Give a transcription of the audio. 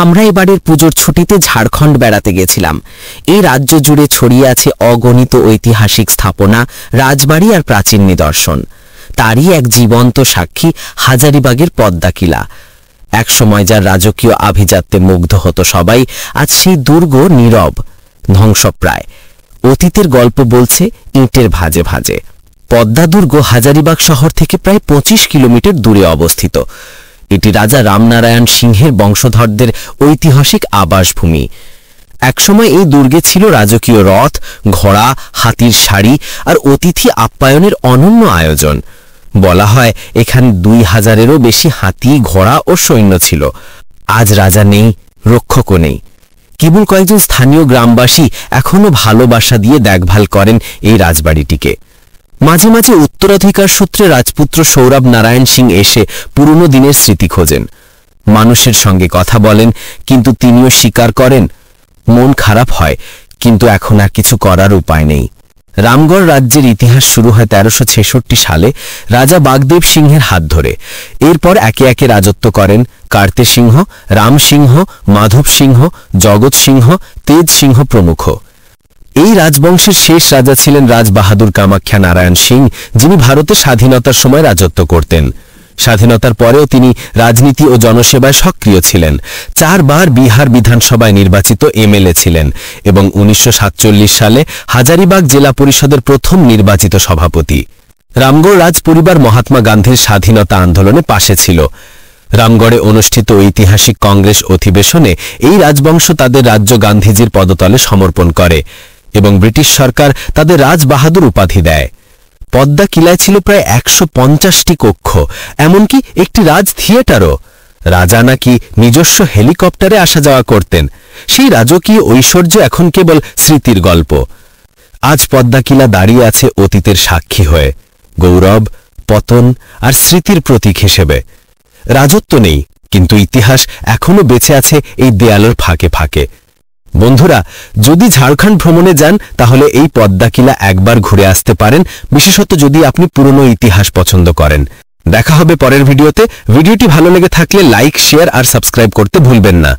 আমরা এবারের পুজোর ছুটিতে ঝাড়খণ্ড বেড়াতে গেছিলাম। এই রাজ্য জুড়ে ছড়িয়ে আছে অগণিত ঐতিহাসিক স্থাপনা, রাজবাড়ি আর প্রাচীন নিদর্শন। তারই এক জীবন্ত সাক্ষী হাজারিবাগের পদ্মা কিলা। একসময় যার রাজকীয় আভিজাত্যে মুগ্ধ হতো সবাই, আজ সেই দুর্গ নীরব, ধ্বংসপ্রায়। অতীতের গল্প বলছে ইটের ভাঁজে ভাঁজে। পদ্মা দুর্গ হাজারিবাগ শহর থেকে প্রায় 25 কিলোমিটার দূরে অবস্থিত। এটি রাজা রামনারায়ণ সিংহের বংশধরদের ঐতিহাসিক আবাসভূমি। একসময় এই দুর্গে ছিল রাজকীয় রথ, ঘোড়া, হাতির সারি আর অতিথি আপ্যায়নের অনন্য আয়োজন। বলা হয় এখানে 2000-এরও বেশি হাতি, ঘোড়া ও সৈন্য ছিল। আজ রাজা নেই, রক্ষকও নেই। কেবল কয়েকজন স্থানীয় গ্রামবাসী এখনো ভালোবাসা দিয়ে দেখভাল করেন এই রাজবাড়িটিকে। মাঝে মাঝে উত্তরাধিকার সূত্রে রাজপুত্র সৌরভ নারায়ণ সিং এসে পুরনো দিনের স্মৃতি খোঁজেন, মানুষের সঙ্গে কথা বলেন, কিন্তু তিনিও স্বীকার করেন মন খারাপ হয়, কিন্তু এখন আর কিছু করার উপায় নেই। রামগড় রাজ্যের ইতিহাস শুরু হয় 1366 সালে রাজা বাগদেব সিংহের হাত ধরে। এরপর একে একে রাজত্ব করেন কার্তে সিংহ, রাম সিংহ, মাধব সিংহ, জগৎ সিংহ, তেজ সিংহ প্রমুখ। এই রাজবংশের শেষ রাজা ছিলেন রাজবাহাদুর কামাখ্যা নারায়ণ সিং, যিনি ভারতের স্বাধীনতার সময় রাজত্ব করতেন। স্বাধীনতার পরেও তিনি রাজনীতি ও জনসেবায় সক্রিয় ছিলেন। 4 বার বিহার বিধানসভায় নির্বাচিত এমএলএ ছিলেন এবং 1947 সালে হাজারিবাগ জেলা পরিষদের প্রথম নির্বাচিত সভাপতি। রামগড় রাজ পরিবার মহাত্মা গান্ধীর স্বাধীনতা আন্দোলনে পাশে ছিল। রামগড়ে অনুষ্ঠিত ঐতিহাসিক কংগ্রেস অধিবেশনে এই রাজবংশ তাদের রাজ্য গান্ধীজির পদতলে সমর্পণ করে এবং ব্রিটিশ সরকার তাদের রাজবাহাদুর উপাধি দেয়। পদ্মা কিলায় ছিল প্রায় 150টি কক্ষ, এমনকি একটি রাজ থিয়েটারও। রাজা নাকি নিজস্ব হেলিকপ্টারে আসা যাওয়া করতেন। সেই রাজকীয় ঐশ্বর্য এখন কেবল স্মৃতির গল্প। আজ পদ্মা কিলা দাঁড়িয়ে আছে অতীতের সাক্ষী হয়ে, গৌরব, পতন আর স্মৃতির প্রতীক হিসেবে। রাজত্ব নেই, কিন্তু ইতিহাস এখনো বেঁচে আছে এই দেয়ালের ফাঁকে ফাঁকে। বন্ধুরা, যদি ঝাড়খণ্ড ভ্রমণে যান তাহলে এই পদ্মা কিলা একবার ঘুরে আসতে পারেন, বিশেষত যদি আপনি পুরনো ইতিহাস পছন্দ করেন। দেখা হবে পরের ভিডিওতে। ভিডিওটি ভালো লেগে থাকলে লাইক, শেয়ার আর সাবস্ক্রাইব করতে ভুলবেন না।